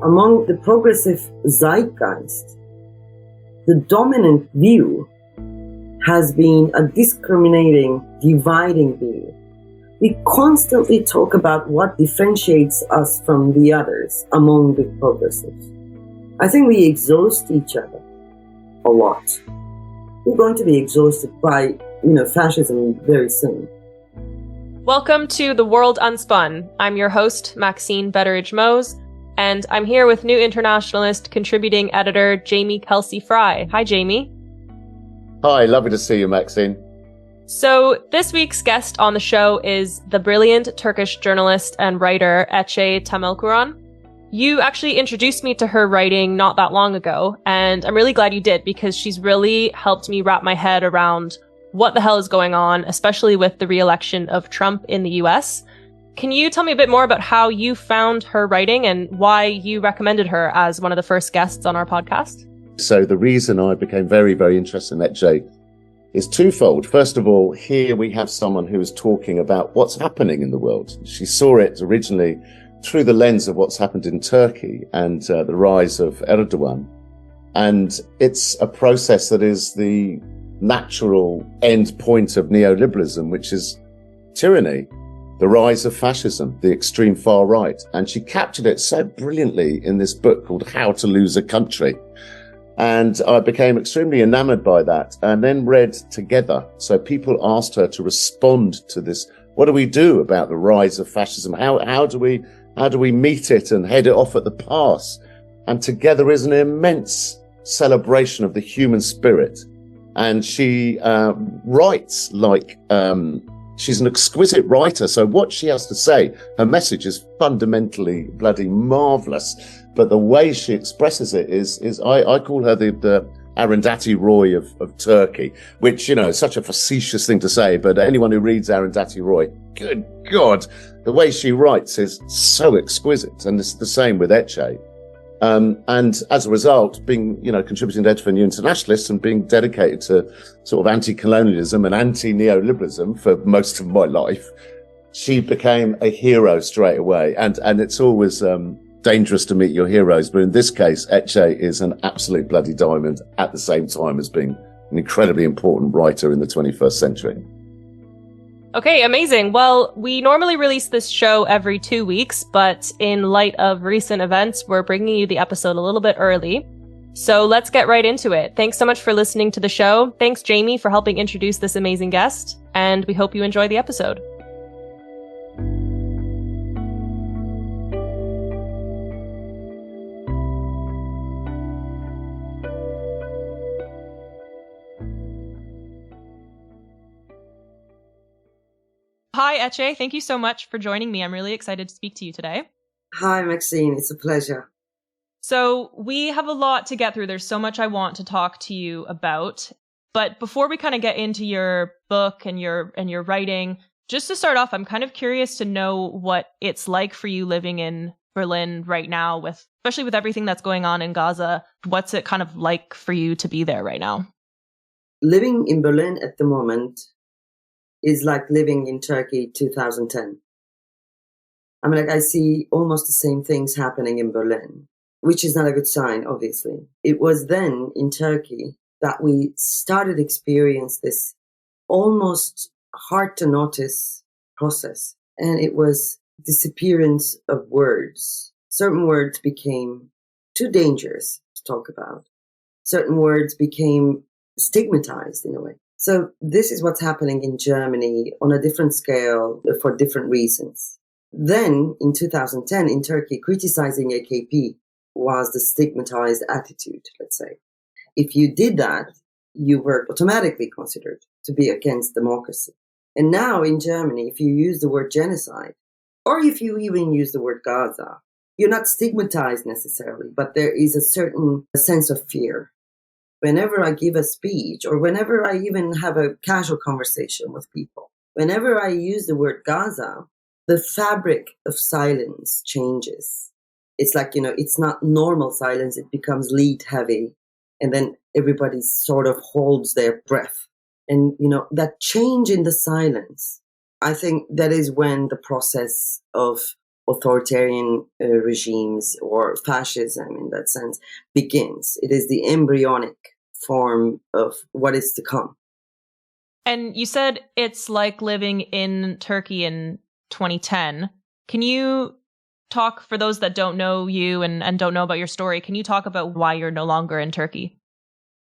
among the progressive zeitgeist, the dominant view has been a discriminating, dividing view. We constantly talk about what differentiates us from the others among the progressives. I think we exhaust each other a lot. We're going to be exhausted by, fascism very soon. Welcome to The World Unspun. I'm your host, Maxine Betteridge-Moes, and I'm here with New Internationalist contributing editor Jamie Kelsey-Fry. Hi, Jamie. Hi, lovely to see you, Maxine. So this week's guest on the show is the brilliant Turkish journalist and writer Ece Temelkuran. You actually introduced me to her writing not that long ago, and I'm really glad you did because she's really helped me wrap my head around what the hell is going on, especially with the re-election of Trump in the US. Can you tell me a bit more about how you found her writing and why you recommended her as one of the first guests on our podcast? So the reason I became very, very interested in Ece is twofold. First of all, here we have someone who is talking about what's happening in the world. She saw it originally through the lens of what's happened in Turkey and the rise of Erdogan. And it's a process that is the natural end point of neoliberalism, which is tyranny, the rise of fascism, the extreme far right. And she captured it so brilliantly in this book called How to Lose a Country. And I became extremely enamored by that and then read together. So people asked her to respond to this. What do we do about the rise of fascism? How do we meet it and head it off at the pass? And together is an immense celebration of the human spirit. And she writes like she's an exquisite writer. So what she has to say, her message is fundamentally bloody marvelous. But the way she expresses it is I call her the Arundhati Roy of Turkey, which, is such a facetious thing to say. But anyone who reads Arundhati Roy, good God, the way she writes is so exquisite. And it's the same with Ece. And as a result, being, contributing editor for New Internationalist and being dedicated to sort of anti-colonialism and anti-neoliberalism for most of my life, she became a hero straight away. And it's always, dangerous to meet your heroes. But in this case, Ece is an absolute bloody diamond at the same time as being an incredibly important writer in the 21st century. Okay, amazing. Well, we normally release this show every 2 weeks, but in light of recent events, we're bringing you the episode a little bit early. So let's get right into it. Thanks so much for listening to the show. Thanks, Jamie, for helping introduce this amazing guest, and we hope you enjoy the episode. Hi, Ece. Thank you so much for joining me. I'm really excited to speak to you today. Hi, Maxine. It's a pleasure. So we have a lot to get through. There's so much I want to talk to you about. But before we kind of get into your book and your writing, just to start off, I'm kind of curious to know what it's like for you living in Berlin right now, especially with everything that's going on in Gaza. What's it kind of like for you to be there right now? Living in Berlin at the moment is like living in Turkey 2010. I see almost the same things happening in Berlin, which is not a good sign, obviously. It was then in Turkey that we started to experience this almost hard to notice process. And it was disappearance of words. Certain words became too dangerous to talk about. Certain words became stigmatized in a way. So this is what's happening in Germany on a different scale for different reasons. Then in 2010 in Turkey, criticizing AKP was the stigmatized attitude, let's say. If you did that, you were automatically considered to be against democracy. And now in Germany, if you use the word genocide, or if you even use the word Gaza, you're not stigmatized necessarily, but there is a certain sense of fear. Whenever I give a speech or whenever I even have a casual conversation with people, whenever I use the word Gaza, the fabric of silence changes. It's like, it's not normal silence. It becomes lead heavy. And then everybody sort of holds their breath. And, that change in the silence, I think that is when the process of authoritarian regimes or fascism in that sense begins. It is the embryonic form of what is to come. And you said it's like living in Turkey in 2010. Can you talk, for those that don't know you and don't know about your story, can you talk about why you're no longer in Turkey?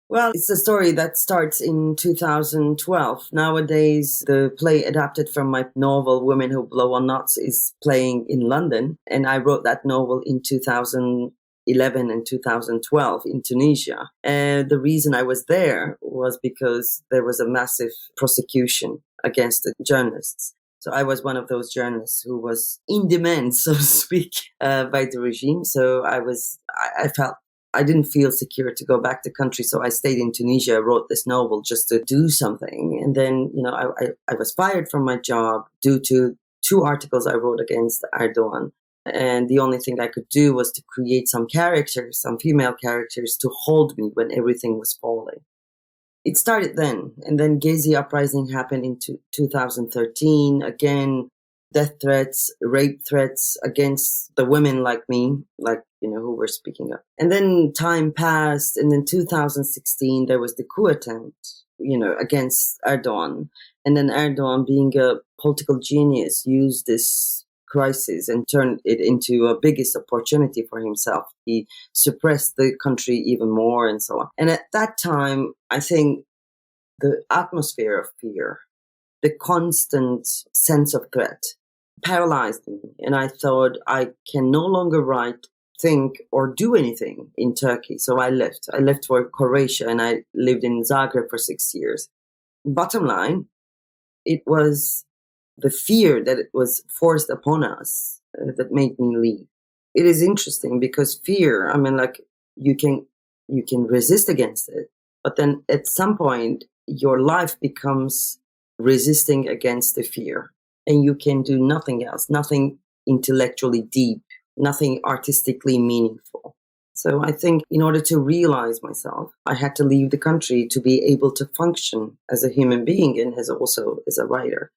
Well, it's a story that starts in 2012. Nowadays, the play adapted from my novel, Women Who Blow on Nuts, is playing in London. And I wrote that novel in 2011 and 2012 in Tunisia. And the reason I was there was because there was a massive prosecution against the journalists. So I was one of those journalists who was in demand, so to speak, by the regime. So I felt I didn't feel secure to go back to the country. So I stayed in Tunisia, wrote this novel just to do something. And then, I was fired from my job due to 2 articles I wrote against Erdogan. And the only thing I could do was to create some characters, some female characters to hold me when everything was falling. It started then. And then Gezi uprising happened in 2013. Again, death threats, rape threats against the women like me, who were speaking up. And then time passed. And in 2016, there was the coup attempt, against Erdogan. And then Erdogan, being a political genius, used this crisis and turned it into a biggest opportunity for himself. He suppressed the country even more and so on. And at that time, I think the atmosphere of fear, the constant sense of threat paralyzed me. And I thought, I can no longer write, think, or do anything in Turkey. So I left. I left for Croatia and I lived in Zagreb for 6 years. Bottom line, it was the fear that it was forced upon us that made me leave. It is interesting because fear, you can resist against it, but then at some point your life becomes resisting against the fear, and you can do nothing else, nothing intellectually deep, nothing artistically meaningful. So I think in order to realize myself, I had to leave the country to be able to function as a human being and also as a writer.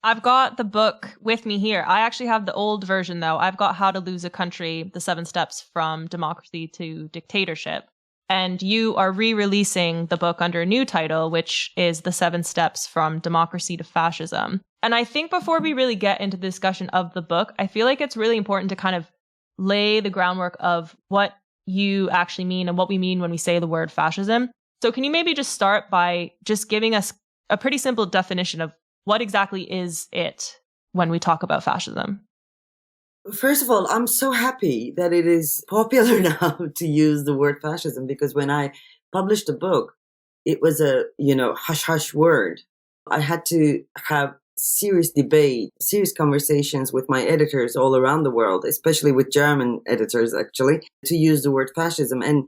I've got the book with me here. I actually have the old version, though. I've got How to Lose a Country, The 7 Steps from Democracy to Dictatorship. And you are re-releasing the book under a new title, which is The 7 Steps from Democracy to Fascism. And I think before we really get into the discussion of the book, I feel like it's really important to kind of lay the groundwork of what you actually mean and what we mean when we say the word fascism. So can you maybe just start by just giving us a pretty simple definition of what exactly is it when we talk about fascism? First of all, I'm so happy that it is popular now to use the word fascism, because when I published the book, it was a, hush-hush word. I had to have serious debate, serious conversations with my editors all around the world, especially with German editors, actually, to use the word fascism. And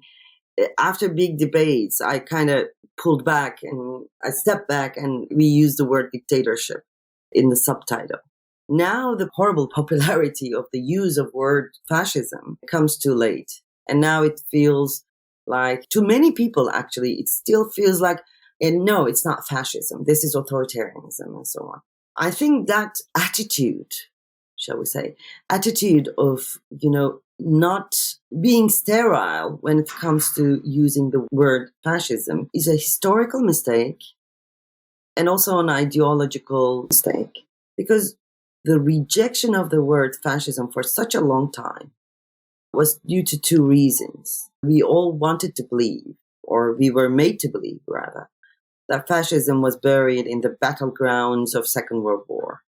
after big debates, I kind of pulled back and I stepped back and we used the word dictatorship in the subtitle. Now the horrible popularity of the use of word fascism comes too late. And now it feels like, to many people actually, it still feels like, and no, it's not fascism. This is authoritarianism and so on. I think that attitude, shall we say, attitude of, not being sterile when it comes to using the word fascism is a historical mistake and also an ideological mistake, because the rejection of the word fascism for such a long time was due to 2 reasons. We all wanted to believe, or we were made to believe rather, that fascism was buried in the battlegrounds of Second World War.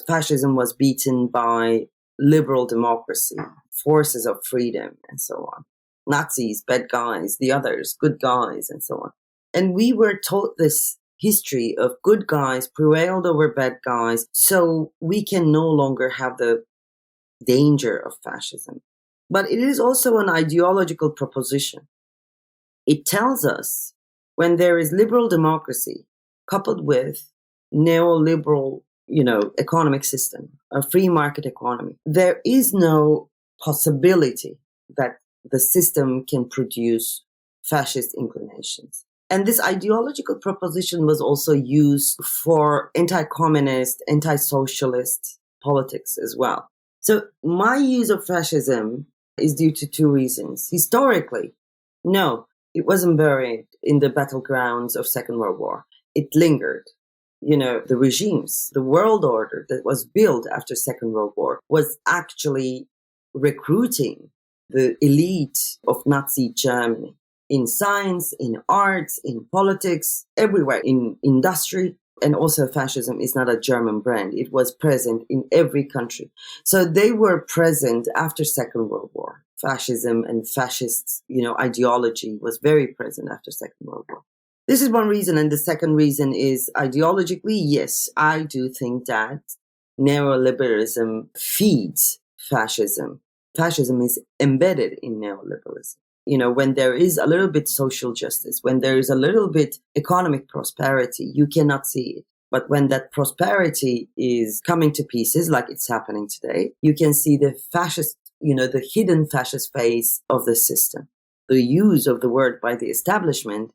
Fascism was beaten by liberal democracy, forces of freedom, and so on. Nazis, bad guys, the others, good guys, and so on. And we were taught this history of good guys prevailed over bad guys, so we can no longer have the danger of fascism. But it is also an ideological proposition. It tells us when there is liberal democracy coupled with neoliberal, economic system, a free market economy, there is no possibility that the system can produce fascist inclinations. And this ideological proposition was also used for anti-communist, anti-socialist politics as well. So my use of fascism is due to two reasons. Historically, no, it wasn't buried in the battlegrounds of Second World War. It lingered. The regimes, the world order that was built after Second World War was actually recruiting the elite of Nazi Germany in science, in arts, in politics, everywhere, in industry. And also fascism is not a German brand. It was present in every country. So they were present after Second World War. Fascism and fascist, ideology was very present after Second World War. This is one reason. And the second reason is ideologically, yes, I do think that neoliberalism feeds fascism. Fascism is embedded in neoliberalism. When there is a little bit social justice, when there is a little bit economic prosperity, you cannot see it. But when that prosperity is coming to pieces, like it's happening today, you can see the fascist, the hidden fascist face of the system. The use of the word by the establishment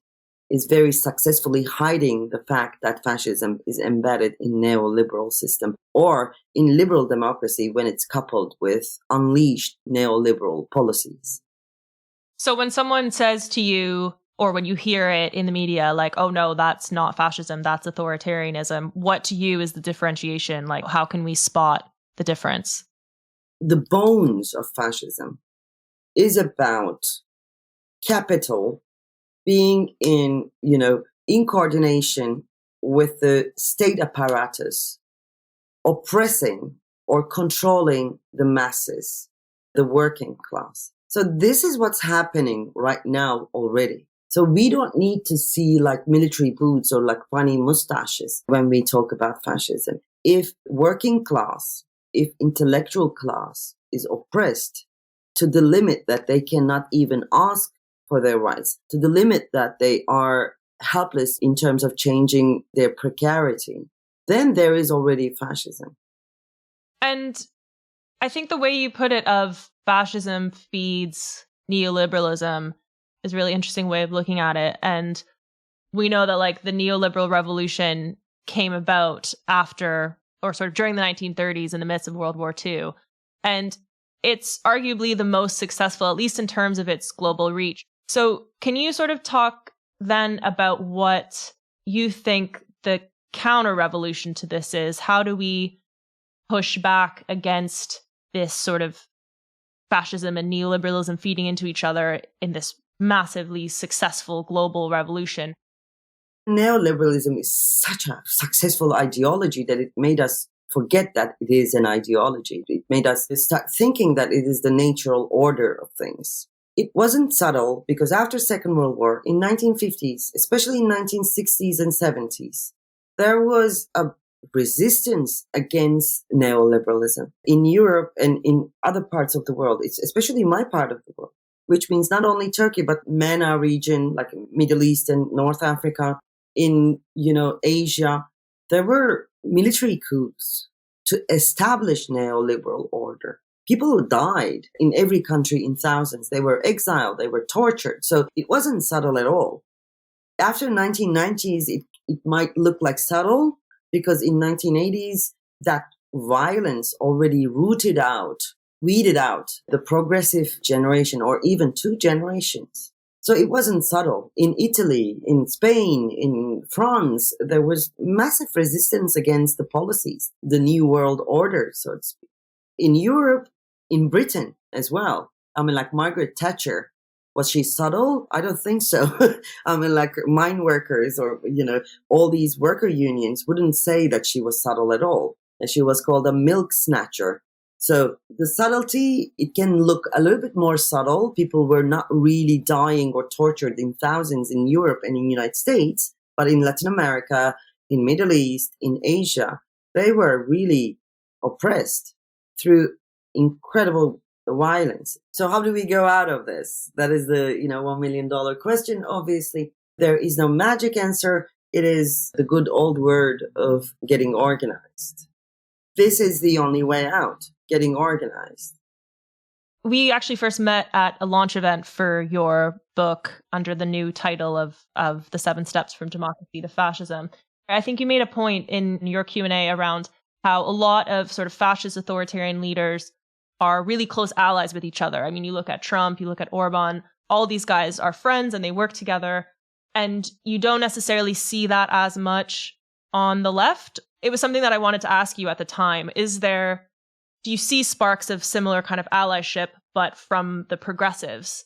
is very successfully hiding the fact that fascism is embedded in neoliberal system or in liberal democracy when it's coupled with unleashed neoliberal policies. So when someone says to you, or when you hear it in the media, like, oh no, that's not fascism, that's authoritarianism, what to you is the differentiation? Like, how can we spot the difference? The bones of fascism is about capital being in coordination with the state apparatus, oppressing or controlling the masses, the working class. So this is what's happening right now already. So we don't need to see like military boots or like funny mustaches when we talk about fascism. If working class, if intellectual class is oppressed to the limit that they cannot even ask for their rights, to the limit that they are helpless in terms of changing their precarity, then there is already fascism. And I think the way you put it of fascism feeds neoliberalism is a really interesting way of looking at it. And we know that like the neoliberal revolution came about after or sort of during the 1930s in the midst of World War II. And it's arguably the most successful, at least in terms of its global reach. So can you sort of talk then about what you think the counter-revolution to this is? How do we push back against this sort of fascism and neoliberalism feeding into each other in this massively successful global revolution? Neoliberalism is such a successful ideology that it made us forget that it is an ideology. It made us start thinking that it is the natural order of things. It wasn't subtle because after Second World War, in 1950s, especially in 1960s and 70s, there was a resistance against neoliberalism in Europe and in other parts of the world. It's especially my part of the world, which means not only Turkey, but MENA region, like Middle East and North Africa, in, Asia. There were military coups to establish neoliberal order. People who died in every country in thousands. They were exiled. They were tortured. So it wasn't subtle at all. After 1990s, it might look like subtle because in 1980s, that violence already weeded out the progressive generation or even two generations. So it wasn't subtle. In Italy, in Spain, in France, there was massive resistance against the policies, the New World Order, so to speak. In Europe, in Britain as well. I mean, like Margaret Thatcher, was she subtle? I don't think so. I mean, like mine workers or, all these worker unions wouldn't say that she was subtle at all. And she was called a milk snatcher. So the subtlety, it can look a little bit more subtle. People were not really dying or tortured in thousands in Europe and in the United States, but in Latin America, in Middle East, in Asia, they were really oppressed through incredible violence. So how do we go out of this? That is the, $1 million question. Obviously, there is no magic answer. It is the good old word of getting organized. This is the only way out, getting organized. We actually first met at a launch event for your book under the new title of The 7 Steps from Democracy to Fascism. I think you made a point in your Q&A around how a lot of sort of fascist authoritarian leaders are really close allies with each other. I mean, you look at Trump, you look at Orban, all these guys are friends and they work together. And you don't necessarily see that as much on the left. It was something that I wanted to ask you at the time. Do you see sparks of similar kind of allyship, but from the progressives?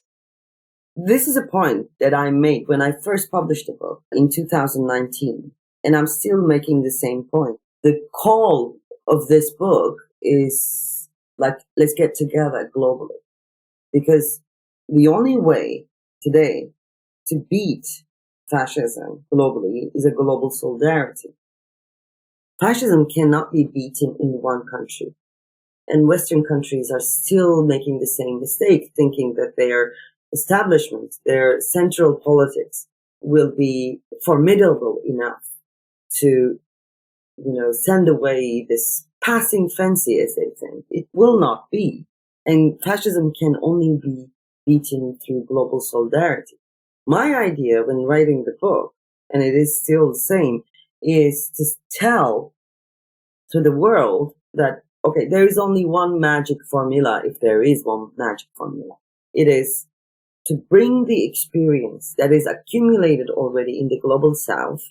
This is a point that I made when I first published the book in 2019, and I'm still making the same point. The call of this book is like, let's get together globally, because the only way today to beat fascism globally is a global solidarity. Fascism cannot be beaten in one country. And Western countries are still making the same mistake, thinking that their establishment, their central politics will be formidable enough to, send away this passing fancy, as they think. It will not be. And fascism can only be beaten through global solidarity. My idea when writing the book, and it is still the same, is to tell to the world that, okay, there is only one magic formula, if there is one magic formula. It is to bring the experience that is accumulated already in the global South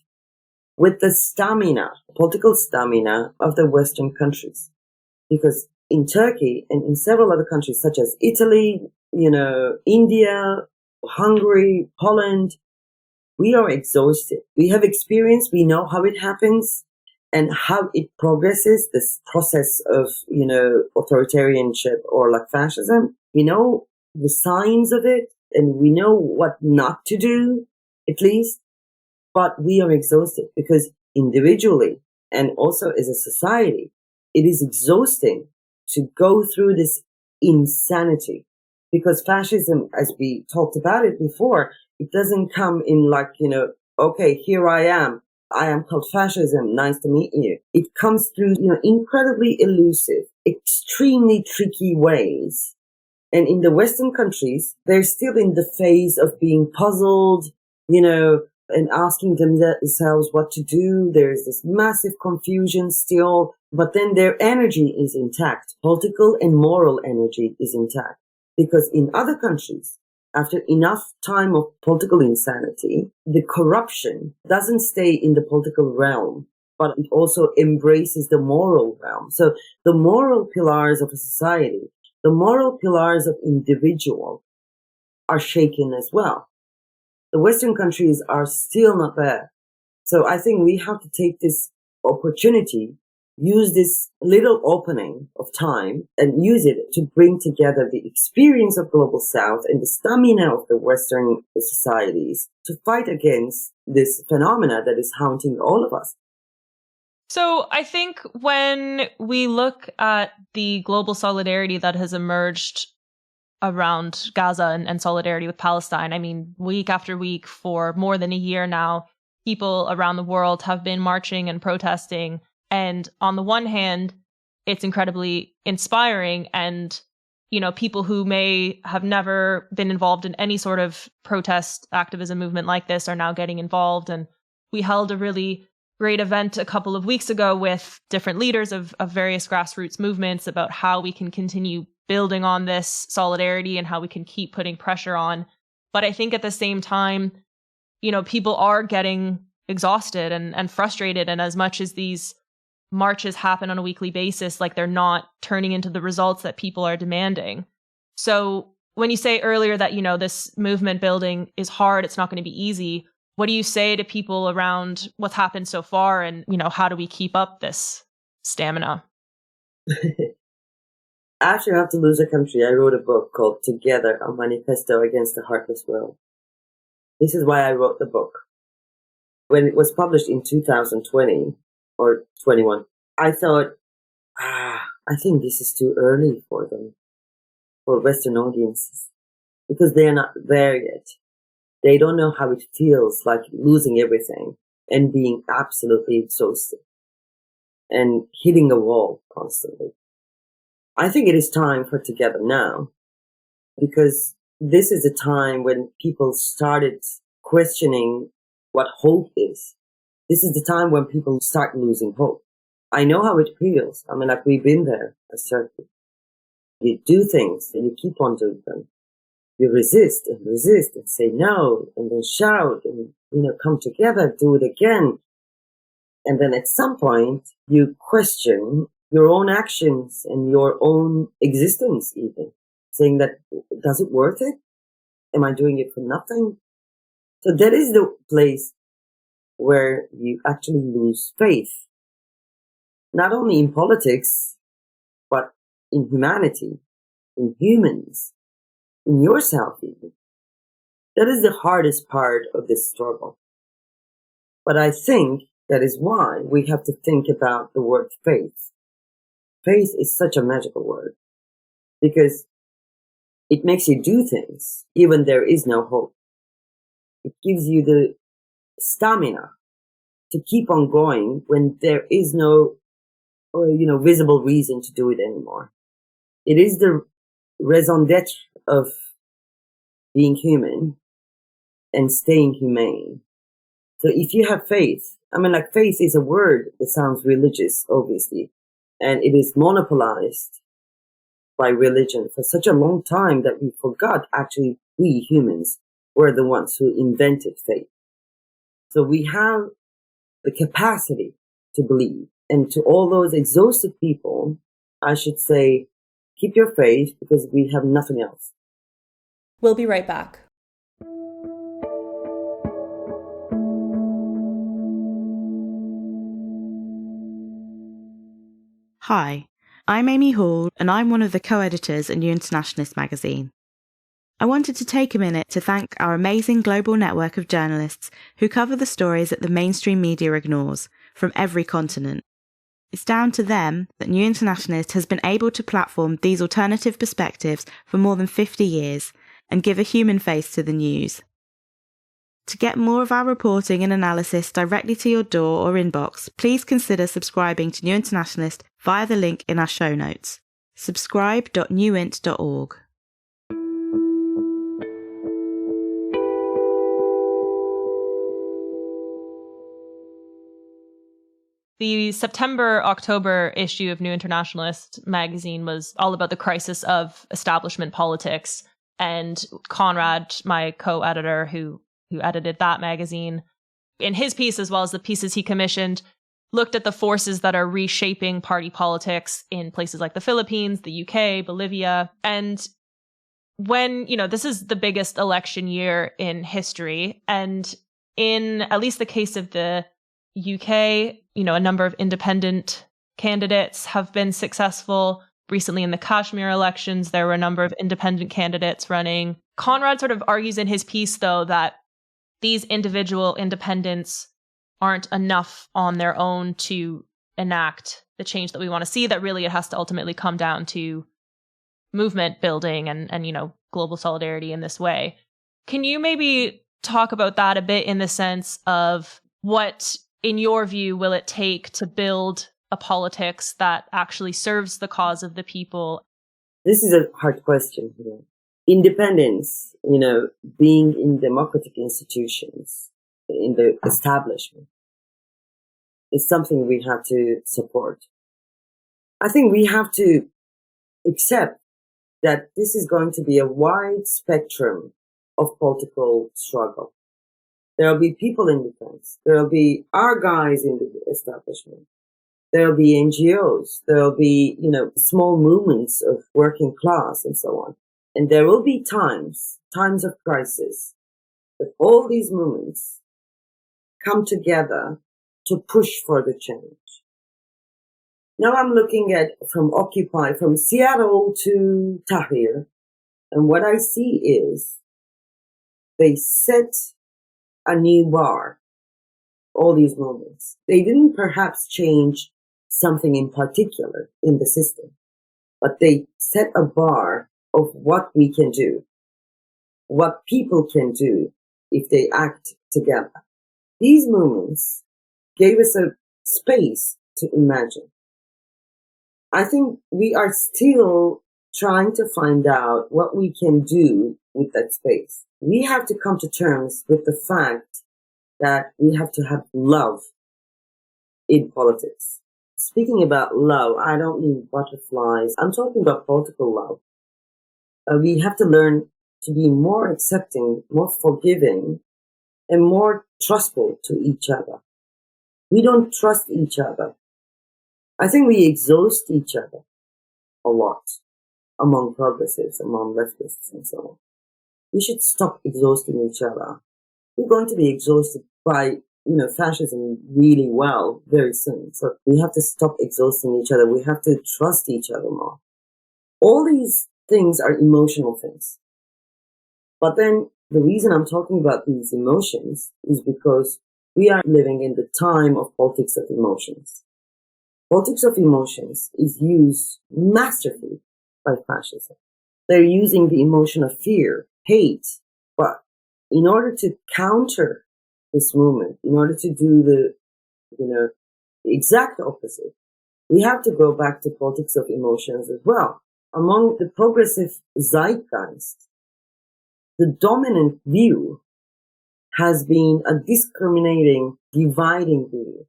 with the stamina, political stamina of the Western countries. Because in Turkey and in several other countries such as Italy, India, Hungary, Poland, we are exhausted. We have experience. We know how it happens and how it progresses, this process of, authoritarianship or like fascism. We know the signs of it and we know what not to do, at least. But we are exhausted because individually and also as a society, it is exhausting to go through this insanity. Because fascism, as we talked about it before, it doesn't come in like, okay, here I am called fascism. Nice to meet you. It comes through, incredibly elusive, extremely tricky ways. And in the Western countries, they're still in the phase of being puzzled, and asking themselves what to do. There's this massive confusion still, but then their energy is intact. Political and moral energy is intact. Because in other countries, after enough time of political insanity, the corruption doesn't stay in the political realm, but it also embraces the moral realm. So the moral pillars of a society, the moral pillars of individual are shaken as well. The Western countries are still not there. So I think we have to take this opportunity, use this little opening of time and use it to bring together the experience of Global South and the stamina of the Western societies to fight against this phenomena that is haunting all of us. So I think when we look at the global solidarity that has emerged around Gaza and solidarity with Palestine, I mean, week after week for more than a year now, people around the world have been marching and protesting. And on the one hand, it's incredibly inspiring. And, people who may have never been involved in any sort of protest activism movement like this are now getting involved. And we held a really great event a couple of weeks ago with different leaders of various grassroots movements about how we can continue building on this solidarity and how we can keep putting pressure on. But I think at the same time, people are getting exhausted and frustrated. And as much as these marches happen on a weekly basis, like they're not turning into the results that people are demanding. So when you say earlier that, this movement building is hard, it's not going to be easy. What do you say to people around what's happened so far and, how do we keep up this stamina? After I Have to Lose a Country, I wrote a book called Together, a Manifesto Against the Heartless World. This is why I wrote the book. When it was published in 2020 or 21, I thought, I think this is too early for them, for Western audiences, because they are not there yet. They don't know how it feels like losing everything and being absolutely exhausted and hitting a wall constantly. I think it is time for Together now, because this is a time when people started questioning what hope is. This is the time when people start losing hope. I know how it feels. I mean, like, we've been there as Turkey. You do things and you keep on doing them. You resist and say no and then shout and, come together, do it again. And then at some point you question your own actions and your own existence even, saying that, does it worth it? Am I doing it for nothing? So that is the place where you actually lose faith, not only in politics, but in humanity, in humans, in yourself even. That is the hardest part of this struggle. But I think that is why we have to think about the word faith. Faith is such a magical word because it makes you do things even there is no hope. It gives you the stamina to keep on going when there is no, visible reason to do it anymore. It is the raison d'être of being human and staying humane. So if you have faith, faith is a word that sounds religious, obviously, and it is monopolized by religion for such a long time that we forgot actually we humans were the ones who invented faith. So we have the capacity to believe. And to all those exhausted people, I should say, keep your faith because we have nothing else. We'll be right back. Hi, I'm Amy Hall and I'm one of the co-editors at New Internationalist magazine. I wanted to take a minute to thank our amazing global network of journalists who cover the stories that the mainstream media ignores from every continent. It's down to them that New Internationalist has been able to platform these alternative perspectives for more than 50 years and give a human face to the news. To get more of our reporting and analysis directly to your door or inbox, please consider subscribing to New Internationalist via the link in our show notes. subscribe.newint.org. The September-October issue of New Internationalist magazine was all about the crisis of establishment politics. And Conrad, my co-editor who edited that magazine, in his piece, as well as the pieces he commissioned, looked at the forces that are reshaping party politics in places like the Philippines, the UK, Bolivia. And when, this is the biggest election year in history. And in at least the case of the UK, a number of independent candidates have been successful. Recently in the Kashmir elections, there were a number of independent candidates running. Conrad sort of argues in his piece, though, that these individual independents aren't enough on their own to enact the change that we want to see, that really it has to ultimately come down to movement building and global solidarity in this way. Can you maybe talk about that a bit in the sense of what, in your view, will it take to build a politics that actually serves the cause of the people? This is a hard question. Independence, being in democratic institutions, in the establishment, is something we have to support. I think we have to accept that this is going to be a wide spectrum of political struggle. There will be people in defense. There will be our guys in the establishment. There will be NGOs. There will be, small movements of working class and so on. And there will be times of crisis, that all these movements come together to push for the change. Now I'm looking at from Seattle to Tahrir, and what I see is they set a new bar, all these movements. They didn't perhaps change something in particular in the system, but they set a bar of what we can do, what people can do if they act together. These movements gave us a space to imagine. I think we are still trying to find out what we can do with that space. We have to come to terms with the fact that we have to have love in politics. speaking about love, I don't mean butterflies. I'm talking about political love. We have to learn to be more accepting, more forgiving, and more trustful to each other. We don't trust each other. I think we exhaust each other a lot among progressives, among leftists, and so on. We should stop exhausting each other. We're going to be exhausted by, fascism really well very soon. So we have to stop exhausting each other. We have to trust each other more. All these things are emotional things. But then the reason I'm talking about these emotions is because we are living in the time of politics of emotions. Politics of emotions is used masterfully by fascism. They're using the emotion of fear, hate, but in order to counter this movement, in order to do the exact opposite, we have to go back to politics of emotions as well. Among the progressive zeitgeist, the dominant view has been a discriminating, dividing view.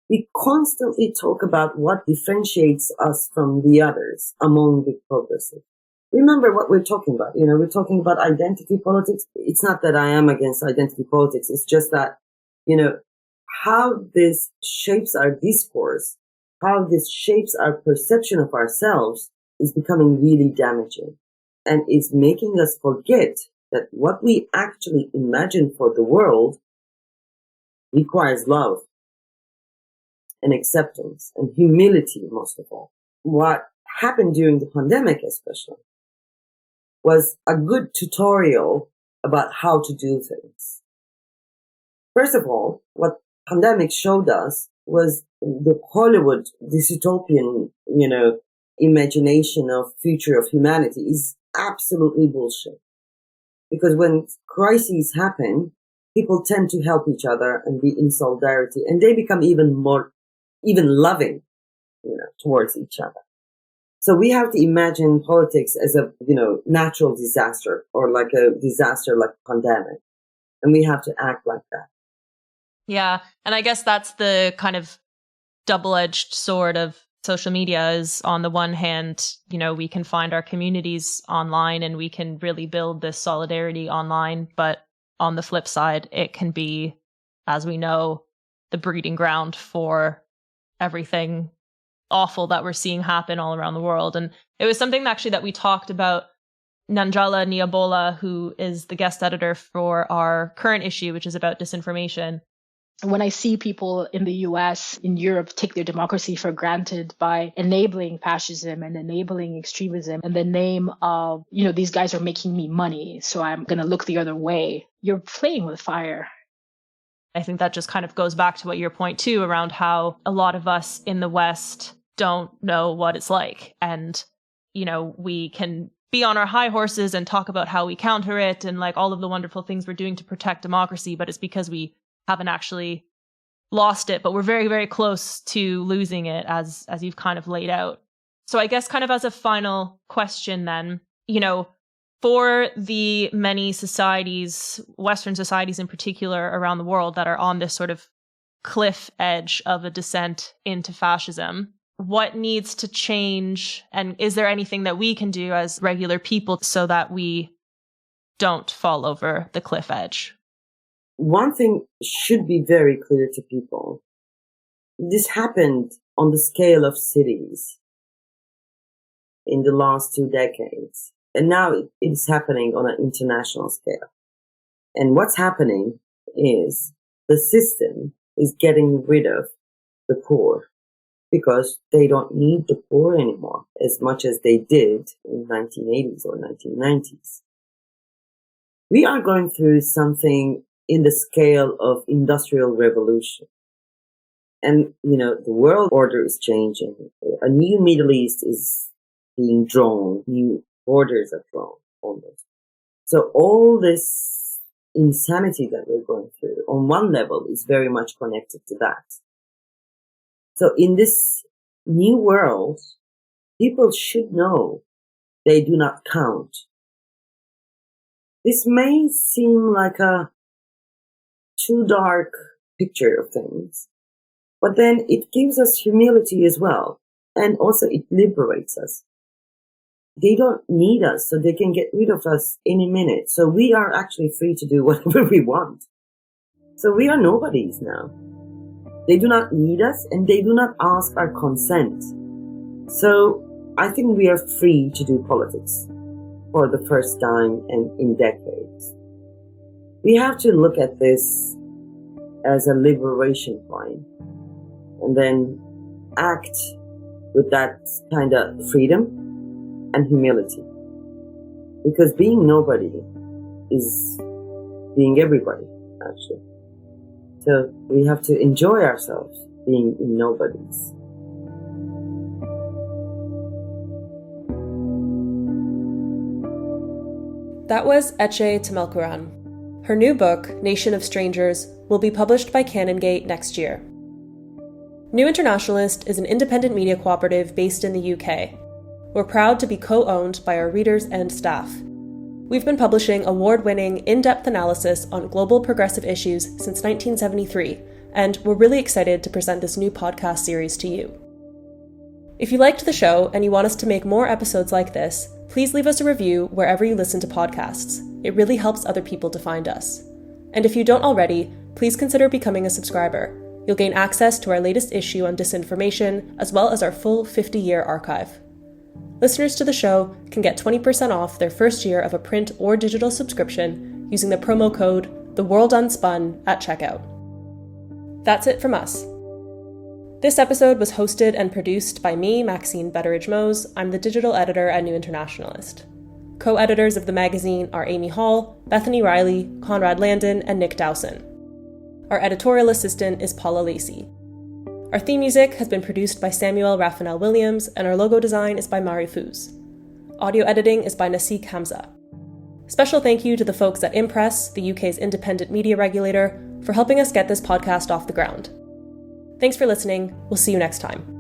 We constantly talk about what differentiates us from the others among the progressive. Remember what we're talking about. We're talking about identity politics. It's not that I am against identity politics. It's just that, how this shapes our discourse, how this shapes our perception of ourselves is becoming really damaging and is making us forget that what we actually imagine for the world requires love and acceptance and humility, most of all. What happened during the pandemic, especially, was a good tutorial about how to do things. First of all, what pandemic showed us was the Hollywood dystopian, imagination of future of humanity is absolutely bullshit. Because when crises happen, people tend to help each other and be in solidarity, and they become even loving, towards each other. So we have to imagine politics as a, natural disaster or like a disaster like a pandemic. And we have to act like that. Yeah. And I guess that's the kind of double-edged sword of social media is on the one hand, we can find our communities online and we can really build this solidarity online. But on the flip side, it can be, as we know, the breeding ground for everything awful that we're seeing happen all around the world. And it was something actually that we talked about. Nanjala Niabola, who is the guest editor for our current issue, which is about disinformation. When I see people in the US, in Europe, take their democracy for granted by enabling fascism and enabling extremism in the name of, these guys are making me money, so I'm going to look the other way. You're playing with fire. I think that just kind of goes back to what your point too, around how a lot of us in the West don't know what it's like. And, we can be on our high horses and talk about how we counter it and like all of the wonderful things we're doing to protect democracy, but it's because we haven't actually lost it, but we're very, very close to losing it, as you've kind of laid out. So I guess kind of as a final question then, for the many societies, Western societies in particular around the world that are on this sort of cliff edge of a descent into fascism, what needs to change? And is there anything that we can do as regular people so that we don't fall over the cliff edge? One thing should be very clear to people. This happened on the scale of cities in the last 2 decades. And now it is happening on an international scale. And what's happening is the system is getting rid of the poor because they don't need the poor anymore as much as they did in 1980s or 1990s. We are going through something in the scale of industrial revolution. And, the world order is changing. A new Middle East is being drawn. New borders are drawn almost. So all this insanity that we're going through on one level is very much connected to that. So in this new world, people should know they do not count. This may seem like a too dark picture of things, But then it gives us humility as well. And also it liberates us. They don't need us, so they can get rid of us any minute. So we are actually free to do whatever we want. So we are nobodies now. They do not need us, and they do not ask our consent. So I think we are free to do politics for the first time and in decades. We have to look at this as a liberation point and then act with that kind of freedom and humility. Because being nobody is being everybody, actually. So we have to enjoy ourselves being nobodies. That was Ece Temelkuran. Her new book, Nation of Strangers, will be published by Canongate next year. New Internationalist is an independent media cooperative based in the UK. We're proud to be co-owned by our readers and staff. We've been publishing award-winning, in-depth analysis on global progressive issues since 1973, and we're really excited to present this new podcast series to you. If you liked the show and you want us to make more episodes like this, please leave us a review wherever you listen to podcasts. It really helps other people to find us. And if you don't already, please consider becoming a subscriber. You'll gain access to our latest issue on disinformation, as well as our full 50-year archive. Listeners to the show can get 20% off their first year of a print or digital subscription using the promo code TheWorldUnspun at checkout. That's it from us. This episode was hosted and produced by me, Maxine Betteridge-Moes. I'm the digital editor at New Internationalist. Co-editors of the magazine are Amy Hall, Bethany Rielly, Conrad Landin, and Nick Dowson. Our editorial assistant is Paula Lacey. Our theme music has been produced by Raffnell-Williams, and our logo design is by Fouz. Audio editing is by Hamza. Special thank you to the folks at Impress, the UK's independent media regulator, for helping us get this podcast off the ground. Thanks for listening. We'll see you next time.